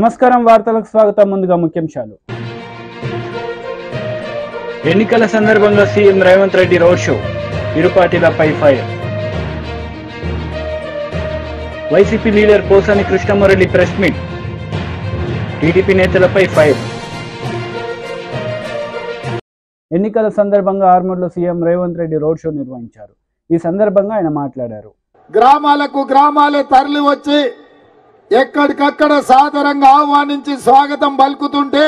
నమస్కారం వార్తలకు స్వాగతం ముందుగా ముఖ్యాంశాలు ఎన్నికల సందర్భంగా CM Revanth Reddy road show ఇరు పార్టీలపై fire YCP leader Posani Krishnamurali press meet TDP నేతలపై ఫైర్ ఎన్నికల సందర్భంగా ఆర్మూర్లో CM Revanth Reddy road show నిర్వహించారు। ఈ సందర్భంగా ఆయన మాట్లాడారు। గ్రామాలే తరలి వచ్చి ఎక్కడికక్కడ సాదరంగా ఆహ్వానించి స్వాగతం పలుకుతుంటే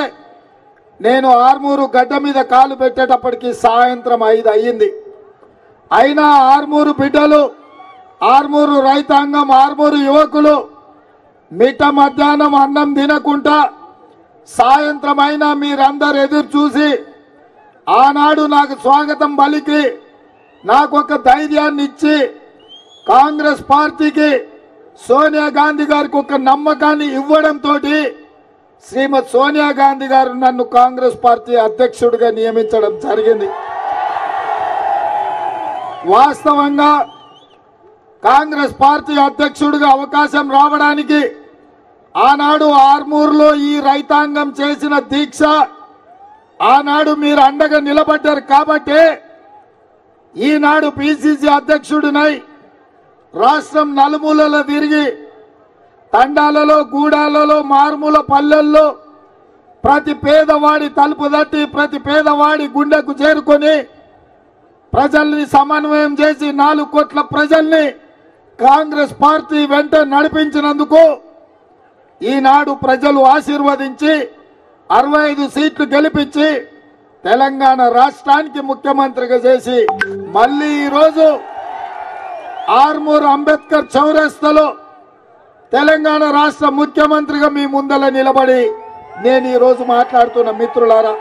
నేను ఆర్మూరు గడ్డ మీద కాలు పెట్టేటప్పటికి సాయంత్రం 5 అయ్యింది। అయినా ఆర్మూరు బిడ్డలు, ఆర్మూరు రైతాంగం, ఆర్మూరు యువకులు మిట్ట మధ్యాహ్నం అన్నం తినకుండా సాయంత్రం అయినా మీరందరూ ఎదురు చూసి ఆనాడు నాకు స్వాగతం పలికి నాకు ఒక ధైర్యాన్ని ఇచ్చి కాంగ్రెస్ పార్టీకి సోనియా గాంధీ గారికి ఒక నమ్మకాన్ని ఇవ్వడంతో శ్రీమతి సోనియా గాంధీ గారు నన్ను కాంగ్రెస్ పార్టీ అధ్యక్షుడిగా నియమించడం జరిగింది। వాస్తవంగా కాంగ్రెస్ పార్టీ అధ్యక్షుడిగా అవకాశం రావడానికి ఆనాడు ఆర్మూర్లో ఈ రైతాంగం చేసిన దీక్ష, ఆనాడు మీరు అండగా నిలబడ్డారు కాబట్టి ఈనాడు పిసిసి అధ్యక్షుడినై రాష్ట్రం నలుమూలలో తిరిగి తండాలలో, గూడాలలో, మారుమూల పల్లెల్లో ప్రతి పేదవాడి తలుపు తట్టి ప్రతి పేదవాడి గుండెకు చేరుకొని ప్రజల్ని సమన్వయం చేసి 4 కోట్ల ప్రజల్ని కాంగ్రెస్ పార్టీ వెంట నడిపించినందుకు ఈనాడు ప్రజలు ఆశీర్వదించి 65 సీట్లు గెలిపించి తెలంగాణ రాష్ట్రానికి ముఖ్యమంత్రిగా చేసి మళ్ళీ ఈరోజు ఆర్మూర్ అంబేద్కర్ చౌరస్తాలో తెలంగాణ రాష్ట్ర ముఖ్యమంత్రిగా మీ ముందల నిలబడి నేను ఈరోజు మాట్లాడుతున్న మిత్రులారా,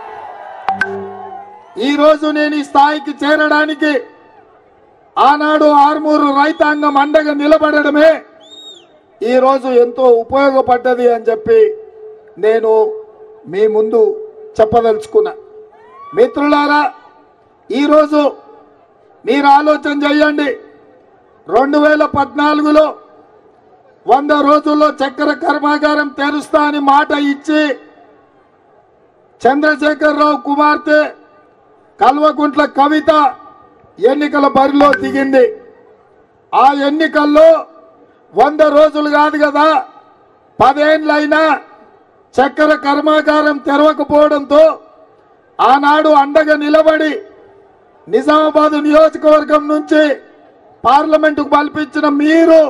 ఈరోజు నేను ఈ స్థాయికి చేరడానికి ఆనాడు ఆర్మూరు రైతాంగం అండగా నిలబడడమే ఈరోజు ఎంతో ఉపయోగపడ్డది అని చెప్పి నేను మీ ముందు చెప్పదలుచుకున్నా। మిత్రులారా, ఈరోజు మీరు ఆలోచన చేయండి, 2014లో 100 రోజుల్లో చక్కెర కర్మాగారం తెరుస్తా అని మాట ఇచ్చి చంద్రశేఖరరావు కుమార్తె కల్వకుంట్ల కవిత ఎన్నికల బరిలో దిగింది। ఆ ఎన్నికల్లో 100 రోజులు కాదు కదా, 10 ఏళ్ళైనా చక్కెర కర్మాగారం తెరవకపోవడంతో ఆనాడు అండగా నిలబడి నిజామాబాద్ నియోజకవర్గం నుంచి పార్లమెంటుకు పంపించిన మీరు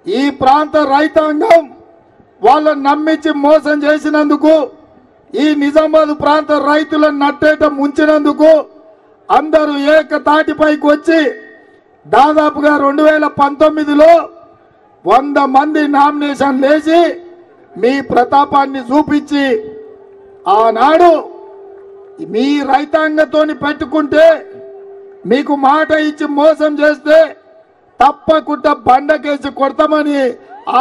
ఈ ప్రాంత రైతాంగం వాళ్ళని నమ్మించి మోసం చేసినందుకు, ఈ నిజామాబాద్ ప్రాంత రైతులను నట్టేట ముంచినందుకు అందరూ ఏకతాటిపైకి వచ్చి దాదాపుగా 2019లో 100 మంది నామినేషన్ వేసి మీ ప్రతాపాన్ని చూపించి ఆనాడు మీ రైతాంగంతోని పెట్టుకుంటే మీకు మాట ఇచ్చి మోసం చేస్తే తప్పకుండా బండకేసి కొడతామని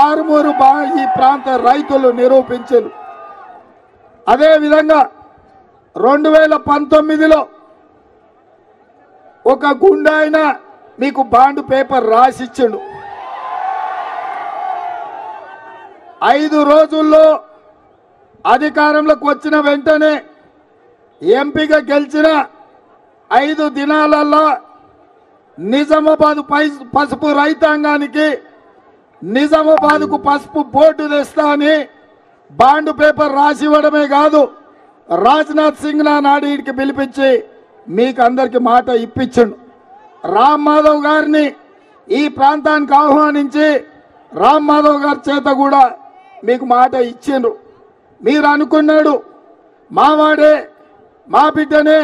ఆర్మూరు ఈ ప్రాంత రైతులు నిరూపించారు। అదేవిధంగా 2019లో ఒక గుండా ఆయన మీకు బాండ్ పేపర్ రాసిచ్చిండు। 5 రోజుల్లో అధికారంలోకి వచ్చిన వెంటనే ఎంపీగా గెలిచిన 5 దినాలల్లో నిజామాబాద్ పసుపు రైతాంగానికి నిజామాబాద్కు పసుపు బోర్డు తెస్తా అని బాండ్ పేపర్ రాసి ఇవ్వడమే కాదు, రాజ్నాథ్ సింగ్ నాడు వీడికి పిలిపించి మీకు అందరికి మాట ఇప్పించండు। రామ్ మాధవ్ గారిని ఈ ప్రాంతానికి ఆహ్వానించి రామ్ మాధవ్ గారి చేత కూడా మీకు మాట ఇచ్చిండ్రు। మీరు అనుకున్నాడు మావాడే మా బిడ్డనే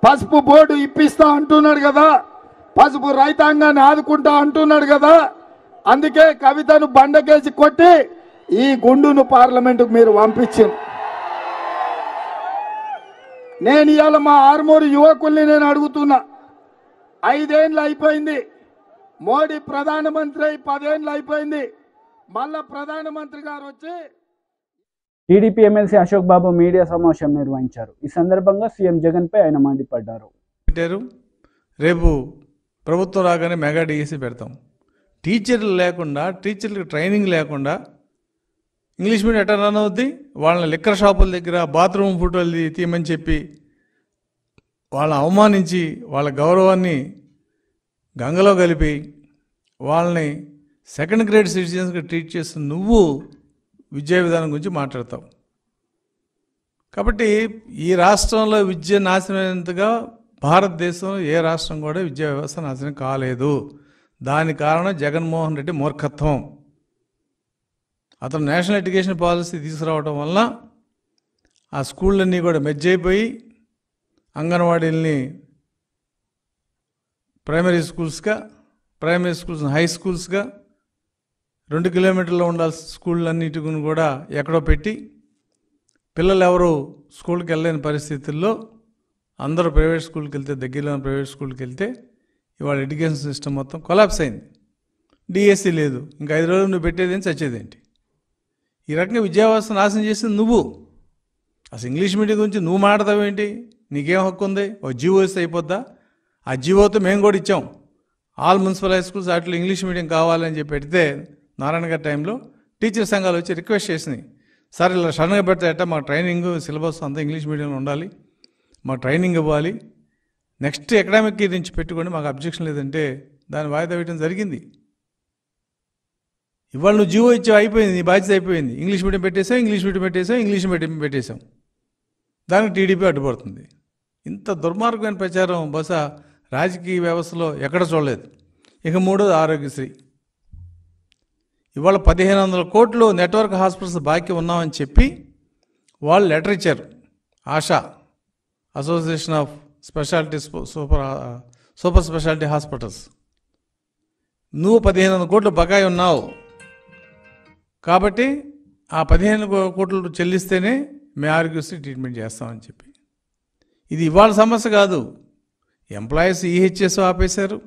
పసుపు బోర్డు ఇప్పిస్తా అంటున్నాడు కదా, పసుపు రైతాంగాన్ని ఆదుకుంటా అంటున్నాడు కదా, అందుకే కవితను బండకేసి కొట్టి ఈ గుండును పార్లమెంటుకు మీరు పంపించింది। నేను ఇవాళ మా ఆర్మూరు యువకుల్ని నేను అడుగుతున్నా, 5 ఏళ్ళు అయిపోయింది, మోడీ ప్రధానమంత్రి అయి 10 ఏళ్ళు అయిపోయింది, మళ్ళా ప్రధానమంత్రి గారు వచ్చి టీడీపీ ఎమ్మెల్సీ అశోక్ బాబు మీడియా సమావేశం నిర్వహించారు। ఈ సందర్భంగా సీఎం జగన్ పై ఆయన మండిపడ్డారు। రేపు ప్రభుత్వం రాగానే మెగా డిఎస్సి పెడతాం, టీచర్లు లేకుండా, టీచర్లకు ట్రైనింగ్ లేకుండా ఇంగ్లీష్ మీడియం ఎట్లా రన్ అవుద్ది? వాళ్ళని లిక్కర్ షాపుల దగ్గర బాత్రూమ్ ఫోటోలు తీయమని చెప్పి వాళ్ళని అవమానించి వాళ్ళ గౌరవాన్ని గంగలో కలిపి వాళ్ళని సెకండ్ గ్రేడ్ సిటిజన్స్గా ట్రీట్ చేస్తూ నువ్వు విద్యా విధానం గురించి మాట్లాడతావు. కాబట్టి ఈ రాష్ట్రంలో విద్య నాశనమైనంతగా భారతదేశంలో ఏ రాష్ట్రం కూడా విద్యా వ్యవస్థ నాశనం కాలేదు. దానికి కారణం జగన్మోహన్ రెడ్డి మూర్ఖత్వం. అతను నేషనల్ ఎడ్యుకేషన్ పాలసీ తీసుకురావడం వల్ల ఆ స్కూళ్ళన్నీ కూడా మెర్జ్ అయిపోయి అంగన్వాడీలని ప్రైమరీ స్కూల్స్ హై స్కూల్స్గా 2 కిలోమీటర్లో ఉండాల్సిన స్కూళ్ళన్నిటిని కూడా ఎక్కడో పెట్టి పిల్లలు ఎవరు స్కూల్కి వెళ్ళలేని పరిస్థితుల్లో అందరూ ప్రైవేట్ స్కూల్కి వెళ్తే, దగ్గరలో ప్రైవేట్ స్కూల్కి వెళ్తే ఇవాళ ఎడ్యుకేషన్ సిస్టమ్ మొత్తం కొలాప్స్ అయింది. డిఎస్సి లేదు. ఇంకా 5 రోజులు నువ్వు పెట్టేదేంటి, చచ్చేదేంటి? ఈ రకంగా విద్యా వ్యవస్థ నాశనం చేసింది నువ్వు. అసలు ఇంగ్లీష్ మీడియం గురించి నువ్వు మాట్లాడతావేంటి? నీకేం హక్కు ఉంది? ఒక జీవో ఇస్తే అయిపోద్దా? ఆ జీవోతో మేము కూడా ఇచ్చాం. ఆల్ మున్సిపల్ హై స్కూల్స్ వాటిలో ఇంగ్లీష్ మీడియం కావాలని చెప్పి పెడితే నారాయణ గారి టైంలో టీచర్ సంఘాలు వచ్చి రిక్వెస్ట్ చేసినాయి, సార్ ఇలా సడన్గా పెడితే ఎట్టా, మాకు ట్రైనింగ్ సిలబస్ అంతా ఇంగ్లీష్ మీడియంలో ఉండాలి, మాకు ట్రైనింగ్ ఇవ్వాలి, నెక్స్ట్ అకాడమిక్ ఇయర్ నుంచి పెట్టుకోండి, మాకు అబ్జెక్షన్ లేదంటే దాన్ని వాయిదా వేయడం జరిగింది. ఇవాళ నువ్వు జీవో ఇచ్చావు, అయిపోయింది, నీ బాధ్యత అయిపోయింది. ఇంగ్లీష్ మీడియం పెట్టేసాం. దానికి టీడీపీ అడ్డుపడుతుంది. ఇంత దుర్మార్గమైన ప్రచారం బహుశా రాజకీయ వ్యవస్థలో ఎక్కడ చూడలేదు. ఇక మూడోది ఆరోగ్యశ్రీ. ఇవాళ 1500 కోట్లు నెట్వర్క్ హాస్పిటల్స్ బాకీ ఉన్నామని చెప్పి వాళ్ళు లెటర్ ఇచ్చారు. ASHA, association of speciality super speciality hospitals, నువ్వు 1500 కోట్లు బకాయి ఉన్నావు కాబట్టి ఆ 15 కోట్లు చెల్లిస్తేనే మేము ఆరోగ్యశ్రీ ట్రీట్మెంట్ చేస్తామని చెప్పి. ఇది ఇవాళ సమస్య కాదు. ఎంప్లాయీస్ ఈహెచ్ఎస్ ఆపేశారు.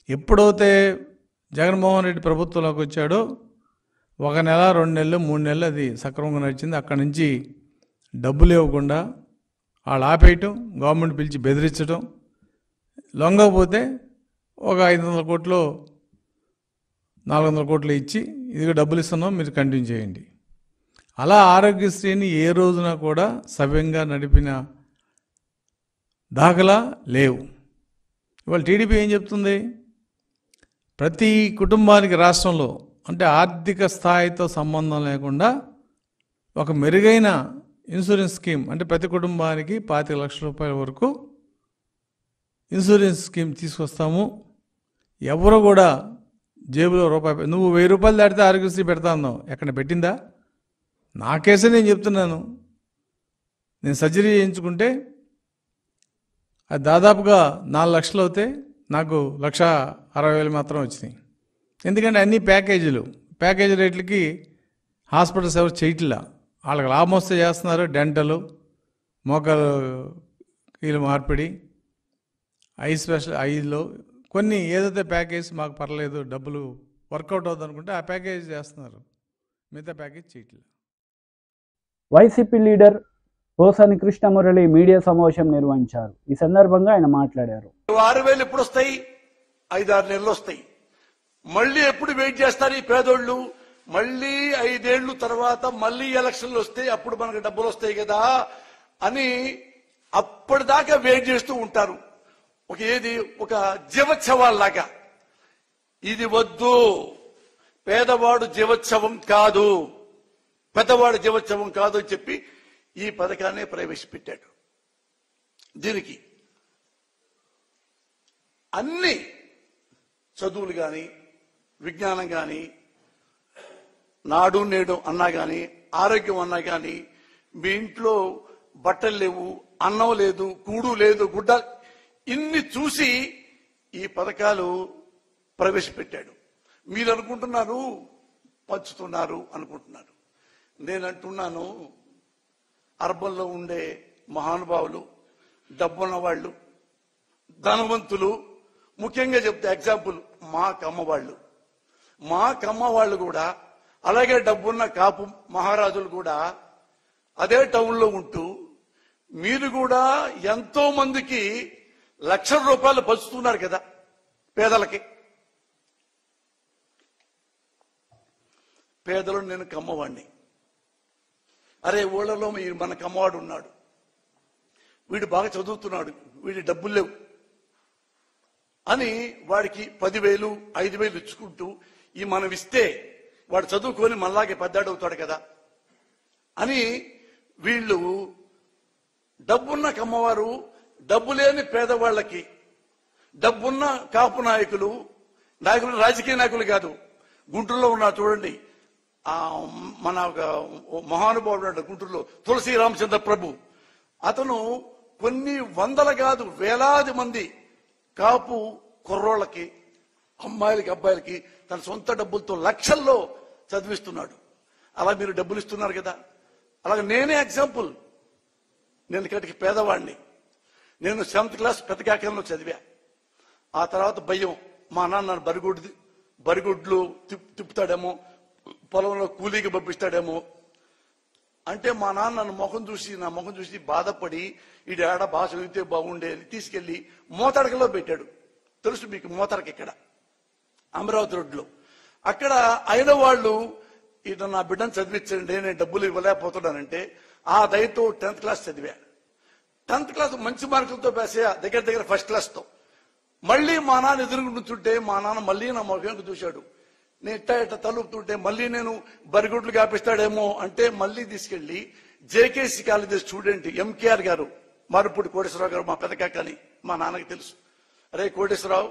ఎప్పుడైతే జగన్మోహన్ రెడ్డి ప్రభుత్వంలోకి వచ్చాడో 1 నెల 2 నెలలు 3 నెలలు అది సక్రమంగా నడిచింది. అక్కడి నుంచి డబ్బులు ఇవ్వకుండా వాళ్ళు ఆపేయటం, గవర్నమెంట్ పిలిచి బెదిరించడం, లొంగకపోతే ఒక 500 కోట్లు 400 కోట్లు ఇచ్చి ఇదిగో డబ్బులు ఇస్తున్నాం మీరు కంటిన్యూ చేయండి. అలా ఆరోగ్యశ్రీని ఏ రోజున కూడా సవ్యంగా నడిపిన దాఖలా లేవు. ఇవాళ టీడీపీ ఏం చెప్తుంది? ప్రతి కుటుంబానికి రాష్ట్రంలో అంటే ఆర్థిక స్థాయితో సంబంధం లేకుండా ఒక మెరుగైన ఇన్సూరెన్స్ స్కీమ్, అంటే ప్రతి కుటుంబానికి 25 లక్షల రూపాయల వరకు ఇన్సూరెన్స్ స్కీమ్ తీసుకొస్తాము. ఎవరు కూడా జేబులో రూపాయి, నువ్వు 1000 రూపాయలు దాటితే ఆరోగ్యశ్రీ పెడతా అన్నావు, ఎక్కడ పెట్టిందా? నా కేసే నేను చెప్తున్నాను. నేను సర్జరీ చేయించుకుంటే అది దాదాపుగా 4 లక్షలు అవుతే నాకు 1,60,000 మాత్రం వచ్చినాయి. ఎందుకంటే అన్ని ప్యాకేజీ రేట్లకి హాస్పిటల్స్ ఎవరు చేయట్లా. వాళ్ళకి లాభం వస్తే చేస్తున్నారు. డెంటలు, మోకాలు కీలు మార్పిడి, ఐలో కొన్ని ఏదైతే ప్యాకేజ్ మాకు పర్లేదు, డబ్బులు వర్కౌట్ అవుతుంది అనుకుంటే ఆ ప్యాకేజ్ చేస్తున్నారు, మిగతా ప్యాకేజ్ చేయట్లేదు. వైసీపీ లీడర్ పోసాని కృష్ణమురళి మీడియా సమావేశం నిర్వహించారు. ఈ సందర్భంగా ఆయన మాట్లాడారు. 6,000 ఎప్పుడు వస్తాయి? 5-6 నెలలు వస్తాయి. మళ్ళీ ఎప్పుడు వెయిట్ చేస్తారు ఈ పేదోళ్ళు? మళ్ళీ 5 ఏళ్ళు తర్వాత మళ్ళీ ఎలక్షన్లు వస్తాయి, అప్పుడు మనకు డబ్బులు వస్తాయి కదా అని అప్పటిదాకా వెయిట్ చేస్తూ ఉంటారు. ఒక జీవోత్సవాల్లాగా. ఇది వద్దు, పేదవాడు జీవోత్సవం కాదు, పెద్దవాడు జీవోత్సవం కాదు అని చెప్పి ఈ పథకాన్ని ప్రవేశపెట్టాడు. దీనికి అన్ని చదువులు కానీ, విజ్ఞానం కానీ, నాడు నేడు అన్నా కానీ, ఆరోగ్యం అన్నా కానీ, మీ ఇంట్లో బట్టలు లేవు, అన్నం లేదు, కూడు లేదు, గుడ్డ, ఇన్ని చూసి ఈ పథకాలు ప్రవేశపెట్టాడు. మీరు అనుకుంటున్నారు పంచుతున్నారు అనుకుంటున్నారు. నేను అంటున్నాను, అర్బన్లో ఉండే మహానుభావులు, డబ్బున్న వాళ్ళు, ధనవంతులు, ముఖ్యంగా చెప్తే ఎగ్జాంపుల్ మా కమ్మ వాళ్ళు కూడా, అలాగే డబ్బున్న కాపు మహారాజులు కూడా అదే టౌన్లో ఉంటూ మీరు కూడా ఎంతో మందికి లక్షల రూపాయలు పంచుతున్నారు కదా పేదలకి. పేదలు, నేను కమ్మవాణ్ణి, అరే ఊళ్ళలో మనకు అమ్మవాడు ఉన్నాడు, వీడు బాగా చదువుతున్నాడు, వీడి డబ్బులు లేవు అని వాడికి 10,000 5,000 ఇచ్చుకుంటూ ఈ మనం ఇస్తే వాడు చదువుకొని మనలాగే పెద్దాడవుతాడు కదా అని వీళ్ళు డబ్బున్న కమ్మవారు డబ్బు లేని పేదవాళ్ళకి, డబ్బున్న కాపు నాయకులు రాజకీయ నాయకులు కాదు, గుంటూరులో ఉన్నా చూడండి మన మహానుభావుడు గుంటూరులో తులసి రామచంద్ర ప్రభు, అతను కొన్ని వందల కాదు వేలాది మంది కాపు కుర్రోళ్ళకి అమ్మాయిలకి అబ్బాయిలకి తన సొంత డబ్బులతో లక్షల్లో చదివిస్తున్నాడు. అలా మీరు డబ్బులు ఇస్తున్నారు కదా. అలాగే నేనే ఎగ్జాంపుల్, నేను ఇక్కడికి పేదవాడిని, నేను 7th క్లాస్ పెద్దకాకంలో చదివా. ఆ తర్వాత భయం, మా నాన్న నన్ను బరిగుడ్లు తిప్పుతాడేమో, పొలంలో కూలీకి పంపిస్తాడేమో అంటే మా నాన్న నా ముఖం చూసి బాధపడి ఈ ఏడ బాగా చదివితే బాగుండేది తీసుకెళ్లి మోతడకలో పెట్టాడు. తెలుసు మీకు మోతడక ఇక్కడ అమరావతి రోడ్లో. అక్కడ అయిన వాళ్ళు ఇటు నా బిడ్డను చదివించండి, నేను డబ్బులు ఇవ్వలేకపోతున్నానంటే ఆ దయతో 10th క్లాస్ చదివా. 10th క్లాస్ మంచి మార్కులతో పాసే, దగ్గర ఫస్ట్ క్లాస్తో. మళ్ళీ మా నాన్న ఎదురుగుంటుంటే మా నాన్న మళ్ళీ నా ముఖంకు చూశాడు. నేను ఇట్ట తలుపుతుంటే మళ్ళీ నేను బరిగుడ్లు కాపిస్తాడేమో అంటే మళ్ళీ తీసుకెళ్లి జేకేసీ కాలేజీ స్టూడెంట్ ఎంకేఆర్ గారు, మరుపూడి కోటేశ్వరరావు గారు మా పెద్దకాకని మా నాన్నకి తెలుసు. అరే కోటేశ్వరరావు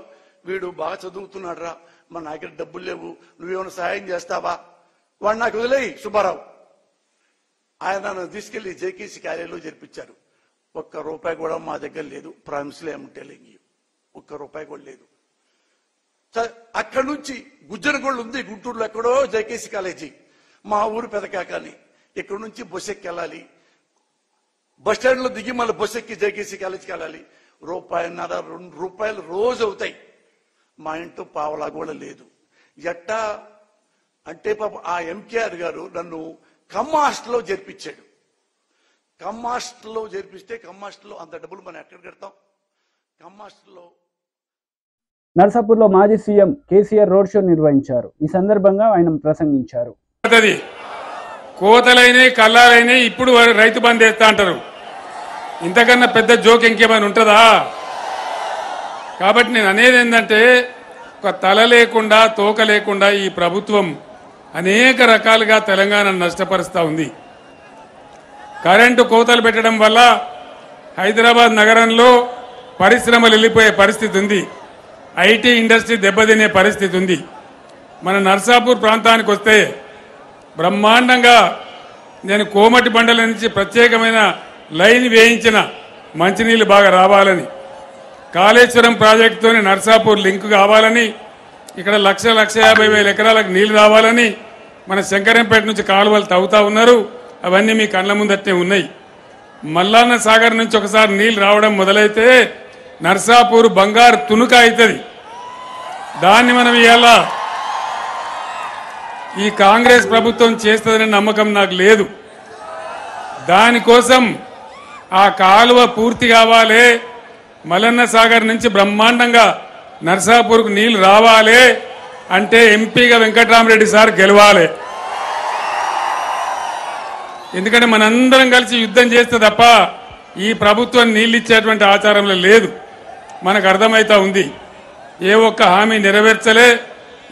వీడు బాగా చదువుతున్నాడు రా, మా నా దగ్గర డబ్బులు లేవు, నువ్వేమైనా సహాయం చేస్తావా? వాడు నాకు వదిలేయి సుబ్బారావు. ఆయన నన్ను తీసుకెళ్లి జేకేసీ కాలేజీలో జరిపించారు. ₹1 కూడా మా దగ్గర లేదు, ప్రామిస్లో ఏమంటే లేంగి ₹1 కూడా లేదు. అక్కడి నుంచి గుజ్జనగోళ్ళు ఉంది గుంటూరులో ఎక్కడో జేకేసీ కాలేజీ, మా ఊరు పెదకాకని. ఇక్కడ నుంచి బస్ ఎక్కి వెళ్ళాలి, బస్ స్టాండ్ లో దిగి మళ్ళీ బస్ ఎక్కి జేకేసీ కాలేజీకి వెళ్ళాలి. ₹1.5 2 రోజు అవుతాయి. మా ఇంట్లో పావలా కూడా లేదు. ఎట్టా అంటే పాప ఆ ఎంకేఆర్ గారు నన్ను కమ్మ హాస్టల్లో చేర్పించాడు. కమ్మ హాస్టల్లో చేర్పిస్తే కమ్మ హాస్టల్లో అంత డబ్బులు మనం ఎక్కడ కడతాం? కమ్మ హాస్టల్లో నర్సాపూర్లో మాజీ సీఎం కేసీఆర్ రోడ్ షో నిర్వహించారు. ఈ సందర్భంగా ఆయన ప్రసంగించారు. కోతలైన కల్లాలైన ఇప్పుడు రైతు బంద్ వేస్తా అంటారు. ఇంతకన్నా పెద్ద జోక్ ఇంకేమైనా ఉంటుందా? కాబట్టి నేను అనేది ఏంటంటే ఒక తల లేకుండా తోక లేకుండా ఈ ప్రభుత్వం అనేక రకాలుగా తెలంగాణను నష్టపరుస్తూ ఉంది. కరెంటు కోతలు పెట్టడం వల్ల హైదరాబాద్ నగరంలో పరిశ్రమలు వెళ్ళిపోయే పరిస్థితి ఉంది. ఐటీ ఇండస్ట్రీ దెబ్బతినే పరిస్థితి ఉంది. మన నర్సాపూర్ ప్రాంతానికి వస్తే బ్రహ్మాండంగా నేను కోమటి బండల నుంచి ప్రత్యేకమైన లైన్ వేయించిన మంచినీళ్ళు బాగా రావాలని, కాళేశ్వరం ప్రాజెక్టుతోని నర్సాపూర్ లింక్ కావాలని, ఇక్కడ 1,50,000 ఎకరాలకు నీళ్లు రావాలని మన శంకరంపేట నుంచి కాలువలు తవ్వుతా ఉన్నారు. అవన్నీ మీ కళ్ళ ముందట్టే ఉన్నాయి. మల్లన్న సాగర్ నుంచి ఒకసారి నీళ్లు రావడం మొదలైతే నర్సాపూర్ బంగారు తునుక అవుతుంది. దాన్ని మనం ఇవాళ ఈ కాంగ్రెస్ ప్రభుత్వం చేస్తుందనే నమ్మకం నాకు లేదు. దానికోసం ఆ కాలువ పూర్తి కావాలి, మల్లన్న సాగర్ నుంచి బ్రహ్మాండంగా నర్సాపూర్కు నీళ్లు రావాలి అంటే ఎంపీగా వెంకటరామరెడ్డి సార్ గెలవాలి. ఎందుకంటే మనందరం కలిసి యుద్ధం చేస్తే తప్ప ఈ ప్రభుత్వం నీళ్ళు ఇచ్చేటువంటి ఆచారంలో లేదు. మనకు అర్థమైతా ఉంది. ఏ ఒక్క హామీ నెరవేర్చలే,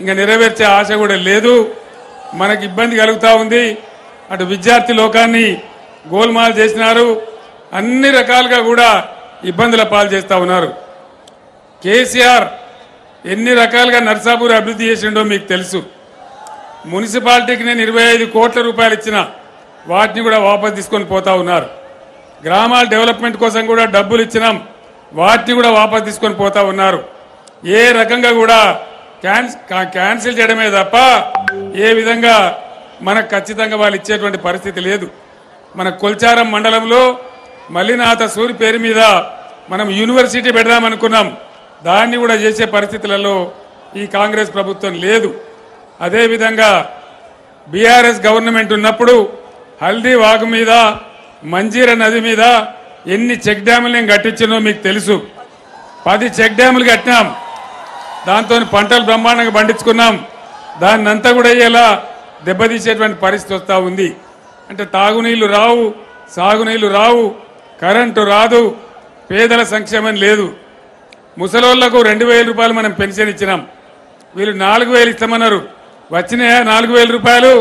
ఇంకా నెరవేర్చే ఆశ కూడా లేదు. మనకు ఇబ్బంది కలుగుతూ ఉంది. అటు విద్యార్థి లోకాన్ని గోల్మాల్ చేసినారు, అన్ని రకాలుగా కూడా ఇబ్బందుల పాలు చేస్తూ ఉన్నారు. కేసీఆర్ ఎన్ని రకాలుగా నర్సాపూర్ అభివృద్ధి చేసిండో మీకు తెలుసు. మున్సిపాలిటీకి నేను 25 కోట్ల రూపాయలు ఇచ్చిన, వాటిని కూడా వాపసు తీసుకొని పోతా ఉన్నారు. గ్రామాల డెవలప్మెంట్ కోసం కూడా డబ్బులు ఇచ్చినాం, వాటిని కూడా వాపసు తీసుకొని పోతా ఉన్నారు. ఏ రకంగా కూడా క్యాన్సిల్ చేయడమే తప్ప ఏ విధంగా మనకు ఖచ్చితంగా వాళ్ళు ఇచ్చేటువంటి పరిస్థితి లేదు. మన కొల్చారం మండలంలో మల్లినాథ సూరి పేరు మీద మనం యూనివర్సిటీ పెడదామనుకున్నాం, దాన్ని కూడా చేసే పరిస్థితులలో ఈ కాంగ్రెస్ ప్రభుత్వం లేదు. అదేవిధంగా బీఆర్ఎస్ గవర్నమెంట్ ఉన్నప్పుడు హల్దీ వాగు మీద, మంజీర నది మీద ఎన్ని చెక్ డ్యాములు నేను కట్టించినో మీకు తెలుసు. 10 చెక్ డ్యాములు కట్టినాం, దాంతో పంటలు బ్రహ్మాండంగా పండించుకున్నాం. దాన్నంతా కూడా ఇలా దెబ్బతీసేటువంటి పరిస్థితి వస్తూ ఉంది. అంటే తాగునీళ్లు రావు, సాగునీళ్లు రావు, కరెంటు రాదు, పేదల సంక్షేమం లేదు. ముసలోళ్లకు 2000 రూపాయలు మనం పెన్షన్ ఇచ్చినాం, వీళ్ళు 4000 ఇస్తామన్నారు. వచ్చినాయా 4000 రూపాయలు?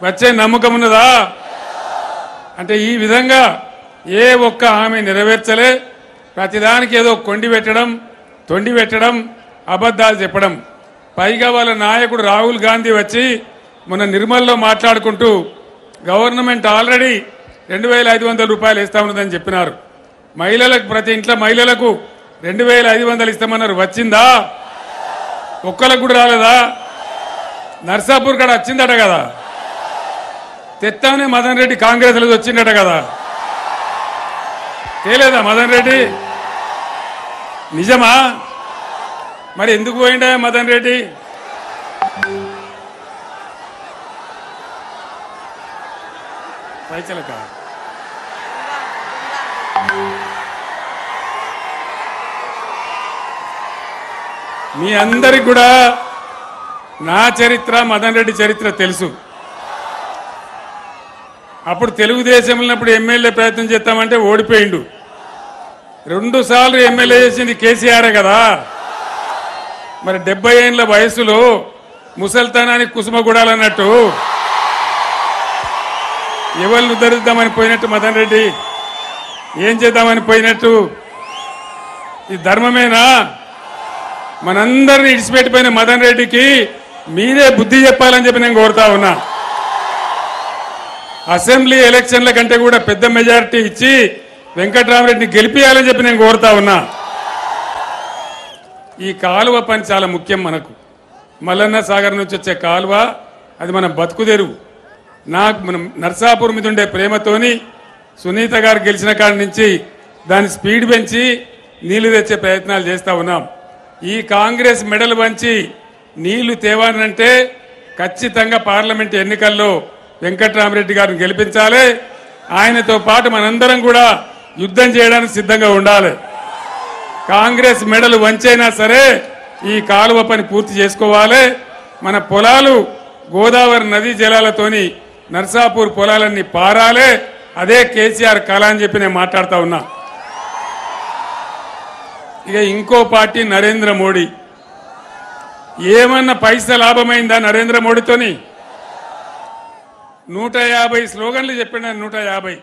వచ్చే నమ్మకం ఉన్నదా? అంటే ఈ విధంగా ఏ ఒక్క హామీ నెరవేర్చలే. ప్రతిదానికి ఏదో కొండి పెట్టడం, తొండి పెట్టడం, అబద్ధాలు చెప్పడం. పైగా వాళ్ళ నాయకుడు రాహుల్ గాంధీ వచ్చి మొన్న నిర్మల్లో మాట్లాడుకుంటూ గవర్నమెంట్ ఆల్రెడీ 2500 రూపాయలు ఇస్తా ఉన్నదని చెప్పినారు. మహిళలకు, ప్రతి ఇంట్లో మహిళలకు 2500 ఇస్తామన్నారు. వచ్చిందా? ఒక్కలకు కూడా రాలేదా? నర్సాపూర్ కాడ వచ్చిందట కదా, తెత్తానే మదన్ రెడ్డి కాంగ్రెస్లో వచ్చిందట కదా, తేలేదా మదన్ రెడ్డి? నిజమా? మరి ఎందుకు పోయిండా మదన్ రెడ్డి? పైచలక మీ అందరికి కూడా నా చరిత్ర, మదన్ రెడ్డి చరిత్ర తెలుసు. అప్పుడు తెలుగుదేశంలో ఉన్నప్పుడు ఎమ్మెల్యే ప్రయత్నం చేస్తామంటే ఓడిపోయిండు. 2 సార్లు ఎమ్మెల్యే చేసింది కేసీఆర్ కదా. మరి 70 ఏళ్ల వయసులో ముసల్తనానికి కుసుమగుడాలన్నట్టు ఎవరిని ఉద్ధరిద్దామని పోయినట్టు మదన్ రెడ్డి? ఏం చేద్దామని పోయినట్టు? ఈ ధర్మమేనా? మనందరినీ ఇడిచిపెట్టిపోయిన మదన్ రెడ్డికి మీరే బుద్ధి చెప్పాలని చెప్పి నేను కోరుతా ఉన్నా. అసెంబ్లీ ఎలక్షన్ల కంటే కూడా పెద్ద మెజారిటీ ఇచ్చి వెంకట్రామరెడ్డిని గెలిపియాలని చెప్పి నేను కోరుతా ఉన్నా. ఈ కాలువ పని చాలా ముఖ్యం మనకు. మల్లన్న సాగర్ నుంచి వచ్చే కాలువ, అది మన బతుకుదెరువు. నాకు మనం నర్సాపూర్ మీద ఉండే ప్రేమతోని సునీత గారు గెలిచిన కాడి నుంచి దాని స్పీడ్ పెంచి నీళ్లు తెచ్చే ప్రయత్నాలు చేస్తూ ఉన్నాం. ఈ కాంగ్రెస్ మెడలు వంచి నీళ్లు తేవాలంటే ఖచ్చితంగా పార్లమెంట్ ఎన్నికల్లో వెంకట్రామరెడ్డి గారిని గెలిపించాలి. ఆయనతో పాటు మనందరం కూడా యుద్ధం చేయడానికి సిద్ధంగా ఉండాలి. కాంగ్రెస్ మెడలు వంచైనా సరే ఈ కాలువ పని పూర్తి చేసుకోవాలి. మన పొలాలు గోదావరి నదీ జలాలతోని నర్సాపూర్ పొలాలన్నీ పారాలే. అదే కేసీఆర్ కళ అని చెప్పి నేను మాట్లాడుతూ ఉన్నా. ఇక ఇంకో పార్టీ నరేంద్ర మోడీ. ఏమన్నా పైసా లాభమైందా నరేంద్ర మోడీతోని? 150 స్లోగన్లు చెప్పిన 150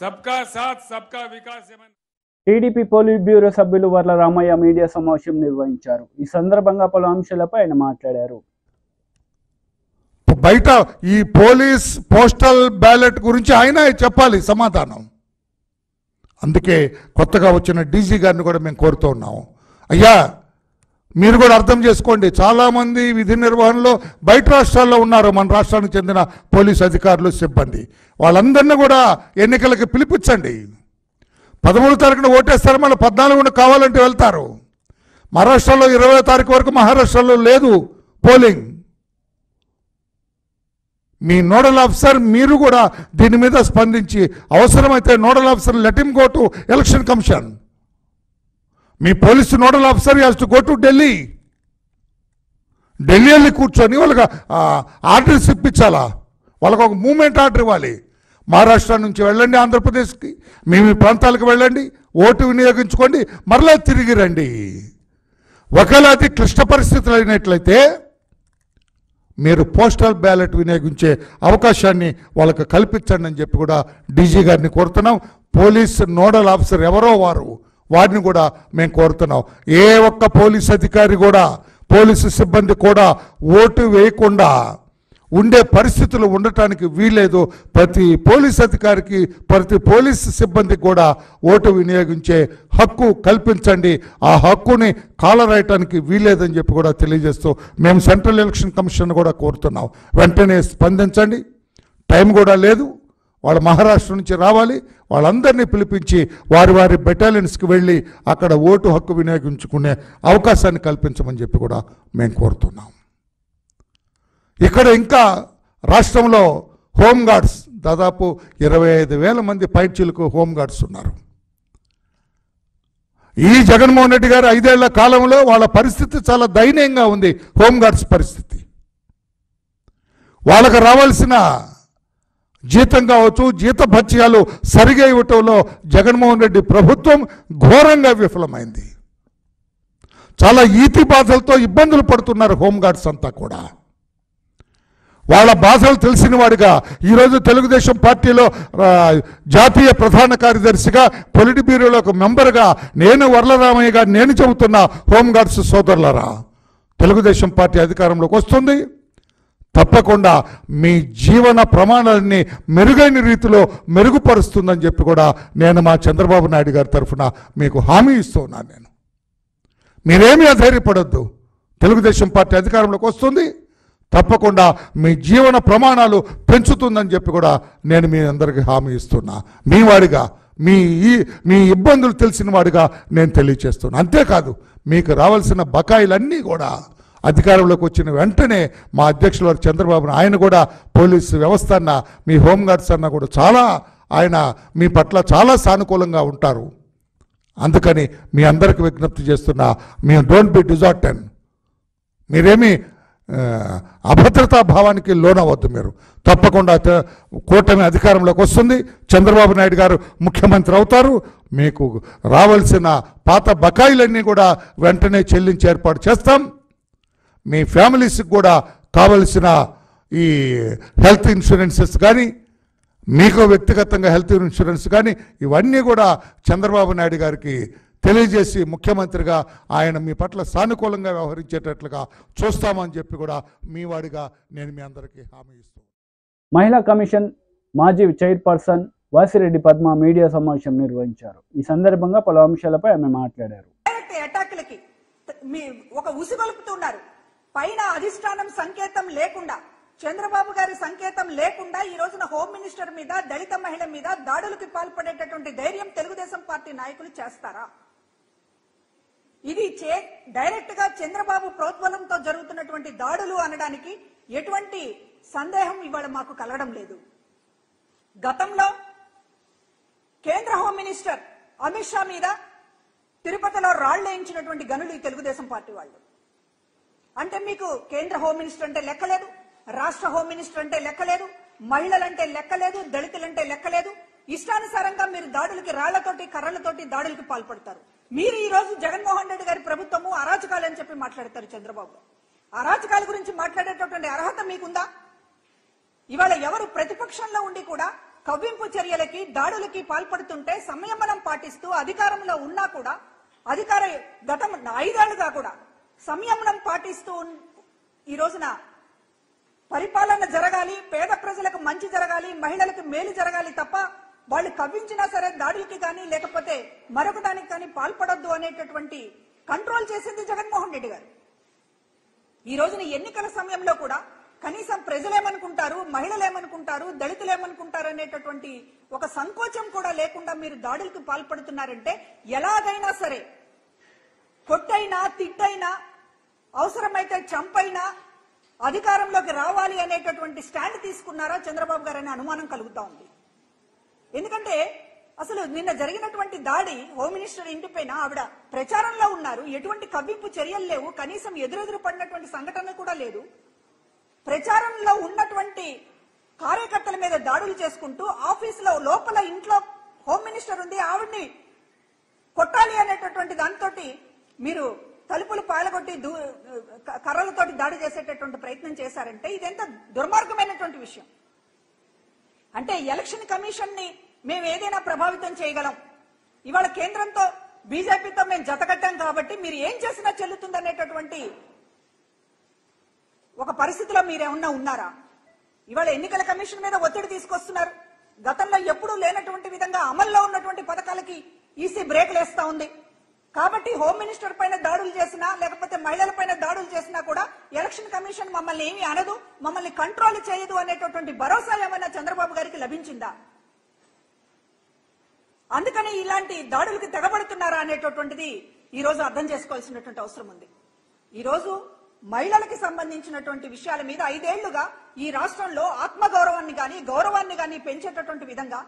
సబ్కా సాత్ సబ్కా వికాస్. టీడీపీ పోలిట్ బ్యూరో సభ్యులు వర్ల రామయ్య మీడియా సమావేశం నిర్వహించారు. ఈ సందర్భంగా పలు అంశాలపై ఆయన మాట్లాడారు. బయట ఈ పోలీస్ పోస్టల్ బ్యాలెట్ గురించి ఆయన చెప్పాలి సమాధానం. అందుకే కొత్తగా వచ్చిన డీజీ గారిని కూడా మేము కోరుతూ ఉన్నాము. అయ్యా, మీరు కూడా అర్థం చేసుకోండి, చాలామంది విధి నిర్వహణలో బయట రాష్ట్రాల్లో ఉన్నారు, మన రాష్ట్రానికి చెందిన పోలీస్ అధికారులు, సిబ్బంది. వాళ్ళందరినీ కూడా ఎన్నికలకి పిలిపించండి. 13వ తారీఖున ఓటేస్తారు, మళ్ళీ 14న కావాలంటే వెళ్తారు. మహారాష్ట్రలో 20వ తారీఖు వరకు మహారాష్ట్రలో లేదు పోలింగ్. మీ నోడల్ ఆఫీసర్ మీరు కూడా దీని మీద స్పందించి అవసరమైతే nodal officer let him go to election commission. Me police nodal officer has to go to Delhi. Delhi వెళ్ళి కూర్చొని వాళ్ళకి ఆర్డర్స్ ఇప్పించాలా, వాళ్ళకు ఒక మూమెంట్ ఆర్డర్ ఇవ్వాలి. మహారాష్ట్ర నుంచి వెళ్ళండి ఆంధ్రప్రదేశ్కి, మీ ప్రాంతాలకు వెళ్ళండి, ఓటు వినియోగించుకోండి, మరలా తిరిగి రండి. ఒకవేళ అది క్లిష్ట పరిస్థితులు అయినట్లయితే మీరు పోస్టల్ బ్యాలెట్ వినియోగించే అవకాశాన్ని వాళ్ళకు కల్పించండి అని చెప్పి కూడా డీజీ గారిని కోరుతున్నాం. పోలీస్ నోడల్ ఆఫీసర్ ఎవరో వారిని కూడా మేము కోరుతున్నాం. ఏ ఒక్క పోలీస్ అధికారి కూడా, పోలీసు సిబ్బంది కూడా ఓటు వేయకుండా ఉండే పరిస్థితులు ఉండటానికి వీలేదు. ప్రతి పోలీస్ అధికారికి, ప్రతి పోలీస్ సిబ్బందికి కూడా ఓటు వినియోగించే హక్కు కల్పించండి. ఆ హక్కుని కాలరాయటానికి వీలేదని చెప్పి కూడా తెలియజేస్తూ మేము సెంట్రల్ ఎలక్షన్ కమిషన్ కూడా కోరుతున్నాం. వెంటనే స్పందించండి. టైం కూడా లేదు, వాళ్ళు మహారాష్ట్ర నుంచి రావాలి. వాళ్ళందరినీ పిలిపించి వారి వారి బెటాలియన్స్కి వెళ్ళి అక్కడ ఓటు హక్కు వినియోగించుకునే అవకాశాన్ని కల్పించమని చెప్పి కూడా మేము కోరుతున్నాం. ఇక్కడ ఇంకా రాష్ట్రంలో హోంగార్డ్స్ దాదాపు 25,000 మంది పైచిలకు హోంగార్డ్స్ ఉన్నారు. ఈ జగన్మోహన్ రెడ్డి గారు 5 ఏళ్ల కాలంలో వాళ్ళ పరిస్థితి చాలా దయనీయంగా ఉంది. హోంగార్డ్స్ పరిస్థితి వాళ్ళకు రావాల్సిన జీతం కావచ్చు, జీతభత్యాలు సరిగా ఇవ్వటంలో జగన్మోహన్ రెడ్డి ప్రభుత్వం ఘోరంగా విఫలమైంది. చాలా ఈతి బాధలతో ఇబ్బందులు పడుతున్నారు హోంగార్డ్స్ అంతా కూడా. వాళ్ళ బాధలు తెలిసిన వాడిగా ఈరోజు తెలుగుదేశం పార్టీలో జాతీయ ప్రధాన కార్యదర్శిగా, పొలిట్ బ్యూరోలో ఒక మెంబర్గా నేను వరలరామయ్య గారు నేను చెబుతున్నా, హోంగార్డ్స్ సోదరులారా, తెలుగుదేశం పార్టీ అధికారంలోకి వస్తుంది, తప్పకుండా మీ జీవన ప్రమాణాలని మెరుగైన రీతిలో మెరుగుపరుస్తుందని చెప్పి కూడా నేను మా చంద్రబాబు నాయుడు గారి తరఫున మీకు హామీ ఇస్తున్నాను. నేను మీరేమీ అధైర్యపడొద్దు, తెలుగుదేశం పార్టీ అధికారంలోకి వస్తుంది, తప్పకుండా మీ జీవన ప్రమాణాలు పెంచుతుందని చెప్పి కూడా నేను మీ అందరికీ హామీ ఇస్తున్నా. మీ వాడిగా, మీ ఇబ్బందులు తెలిసిన వాడిగా నేను తెలియచేస్తున్నా. అంతేకాదు, మీకు రావాల్సిన బకాయిలన్నీ కూడా అధికారంలోకి వచ్చిన వెంటనే మా అధ్యక్షులు వారు చంద్రబాబు ఆయన కూడా పోలీసు వ్యవస్థ అన్న, మీ హోంగార్డ్స్ అన్న కూడా చాలా ఆయన మీ పట్ల చాలా సానుకూలంగా ఉంటారు. అందుకని మీ అందరికి విజ్ఞప్తి చేస్తున్నా, మీ డోంట్ బి డిజార్టెన్, మీరేమీ అభద్రతా భావానికి లోనవద్దు. మీరు తప్పకుండా కూటమి అధికారంలోకి వస్తుంది, చంద్రబాబు నాయుడు గారు ముఖ్యమంత్రి అవుతారు, మీకు రావాల్సిన పాత బకాయిలన్నీ కూడా వెంటనే చెల్లించి ఏర్పాటు చేస్తాం. మీ ఫ్యామిలీస్కి కూడా కావలసిన ఈ హెల్త్ ఇన్సూరెన్సెస్ కానీ, మీకు వ్యక్తిగతంగా హెల్త్ ఇన్సూరెన్స్ కానీ ఇవన్నీ కూడా చంద్రబాబు నాయుడు గారికి తెలియజేసి ముఖ్యమంత్రిగా ఆయన మీ పట్ల సానుకూలంగా వ్యవహరించేటట్లుగా చూస్తామని చెప్పి కూడా మీ వాడిగా నేను మీ అందరికీ హామీ ఇస్తాను. మహిళా కమిషన్ మాజీ చైర్పర్సన్ వాసిరెడ్డి పద్మ మీడియా సమావేశం నిర్వహించారు. ఈ సందర్భంగా పలు అంశాలపై ఆమె మాట్లాడారు. అటాక్లకి ఒక ఉసిగొలుపుతున్నారు. పైన అధిష్టానం సంకేతం లేకుండా, చంద్రబాబు గారి సంకేతం లేకుండా ఈ రోజున హోమ్ మినిస్టర్ మీద, దళిత మహిళ మీద దాడులకు పాల్పడేటటువంటి ధైర్యం తెలుగుదేశం పార్టీ నాయకులు చేస్తారా? ఇది డైరెక్ట్ గా చంద్రబాబు ప్రోద్బలంతో జరుగుతున్నటువంటి దాడులు అనడానికి ఎటువంటి సందేహం ఇవాళ మాకు కలగడం లేదు. గతంలో కేంద్ర హోమ్ మినిస్టర్ అమిత్ షా మీద తిరుపతిలో రాళ్లేయించినటువంటి గనులు ఈ తెలుగుదేశం పార్టీ వాళ్ళు. అంటే మీకు కేంద్ర హోమ్ మినిస్టర్ అంటే లెక్కలేదు, రాష్ట్ర హోమ్ మినిస్టర్ అంటే లెక్కలేదు, మహిళలంటే లెక్కలేదు, దళితులంటే లెక్కలేదు. ఇష్టానుసారంగా మీరు దాడులకి రాళ్లతోటి కర్రలతోటి దాడులకి పాల్పడతారు. మీరు ఈ రోజు జగన్మోహన్ రెడ్డి గారి ప్రభుత్వము అరాచకాలు అని చెప్పి మాట్లాడతారు. చంద్రబాబు అరాచకాల గురించి మాట్లాడేటటువంటి అర్హత మీకుందా? ఇవాళ ఎవరు ప్రతిపక్షంలో ఉండి కూడా కవ్వింపు చర్యలకి, దాడులకి పాల్పడుతుంటే సంయమనం పాటిస్తూ అధికారంలో ఉన్నా కూడా, అధికార గతం 5 ఏళ్లుగా కూడా సంయమనం పాటిస్తూ ఈ రోజున పరిపాలన జరగాలి, పేద ప్రజలకు మంచి జరగాలి, మహిళలకు మేలు జరగాలి తప్ప వాళ్ళు కవ్వించినా సరే దాడులకి కానీ లేకపోతే మరొక దానికి కానీ పాల్పడొద్దు అనేటటువంటి కంట్రోల్ చేసింది జగన్మోహన్ రెడ్డి గారు. ఈ రోజున ఎన్నికల సమయంలో కూడా కనీసం ప్రజలేమనుకుంటారు, మహిళలేమనుకుంటారు, దళితులేమనుకుంటారు అనేటటువంటి ఒక సంకోచం కూడా లేకుండా మీరు దాడులకు పాల్పడుతున్నారంటే ఎలాగైనా సరే కొట్టైనా, తిట్టైనా, అవసరమైతే చంపైనా అధికారంలోకి రావాలి అనేటటువంటి స్టాండ్ తీసుకున్నారా చంద్రబాబు గారు అనే అనుమానం కలుగుతా ఉంది. ఎందుకంటే అసలు నిన్న జరిగినటువంటి దాడి హోమ్ మినిస్టర్ ఇంటిపైన ఆవిడ ప్రచారంలో ఉన్నారు, ఎటువంటి కవ్వింపు చర్యలు లేవు, కనీసం ఎదురెదురు పడినటువంటి సంఘటన కూడా లేదు. ప్రచారంలో ఉన్నటువంటి కార్యకర్తల మీద దాడులు చేసుకుంటూ ఆఫీసులో లోపల ఇంట్లో హోమ్ మినిస్టర్ ఉంది, ఆవిడ్ని కొట్టాలి అనేటటువంటి దాంతో మీరు తలుపులు పాలగొట్టి కర్రలతోటి దాడి చేసేటటువంటి ప్రయత్నం చేశారంటే ఇదెంత దుర్మార్గమైనటువంటి విషయం. అంటే ఎలక్షన్ కమిషన్ ని మేము ఏదైనా ప్రభావితం చేయగలం, ఇవాళ కేంద్రంతో బీజేపీతో మేము జతకట్టాం కాబట్టి మీరు ఏం చేసినా చెల్లుతుందనేటటువంటి ఒక పరిస్థితిలో మీరేమన్నా ఉన్నారా? ఇవాళ ఎన్నికల కమిషన్ మీద ఒత్తిడి తీసుకొస్తున్నారు. గతంలో ఎప్పుడూ లేనటువంటి విధంగా అమల్లో ఉన్నటువంటి పథకాలకి ఈసీ బ్రేక్లు వేస్తా ఉంది. కాబట్టి హోమ్ మినిస్టర్ పైన దాడులు చేసినా లేకపోతే మహిళల పైన దాడులు చేసినా కూడా ఎలక్షన్ కమిషన్ మమ్మల్ని ఏమీ అనదు, మమ్మల్ని కంట్రోల్ చేయదు అనేటటువంటి భరోసా ఏమైనా చంద్రబాబు గారికి లభించిందా? అందుకని ఇలాంటి దాడులకు తెగబడుతున్నారా అనేటటువంటిది ఈ రోజు అర్థం చేసుకోవాల్సినటువంటి అవసరం ఉంది. ఈ రోజు మహిళలకి సంబంధించినటువంటి విషయాల మీద 5 ఏళ్లుగా ఈ రాష్ట్రంలో ఆత్మగౌరవాన్ని గాని గౌరవాన్ని గాని పెంచేటటువంటి విధంగా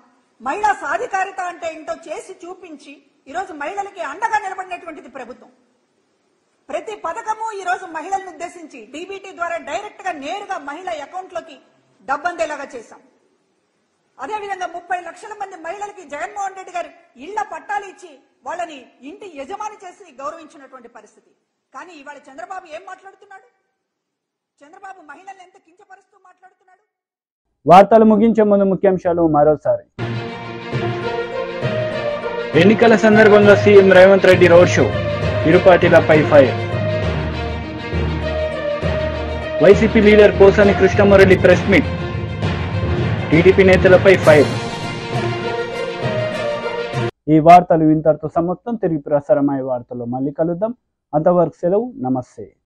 మహిళా సాధికారిత అంటే ఏంటో చేసి చూపించి ఈరోజు మహిళలకి అండగా నిలబడినటువంటిది ప్రభుత్వం. ప్రతి పథకము ఈ రోజు మహిళలను ఉద్దేశించి డీబీటీ ద్వారా డైరెక్ట్ గా నేరుగా మహిళ అకౌంట్ లోకి డబ్బందేలాగా చేశాం. అదేవిధంగా 30 లక్షల మంది మహిళలకి జగన్మోహన్ రెడ్డి గారు ఇళ్ల పట్టాలు ఇచ్చి వాళ్ళని ఇంటి యజమాని చేసి గౌరవించినటువంటి పరిస్థితి. కానీ ఇవాళ చంద్రబాబు ఏం మాట్లాడుతున్నాడు? చంద్రబాబు మహిళల్ని ఎంత కించపరుస్తూ మాట్లాడుతున్నాడు? వార్తలు ముగించే ముందు ముఖ్యాంశాలు మరోసారి. ఎన్నికల సందర్భంగా CM Revanth Reddy road show, ఇరు పార్టీలపై fire. YCP leader Posani Krishnamurali press meet, TDP నేతలపై ఫైర్. ఈ వార్తలు ఇంతటితో సమాప్తం. తిరిగి ప్రసారమయ్యే వార్తల్లో మళ్ళీ కలుద్దాం. అంతవరకు సెలవు. నమస్తే.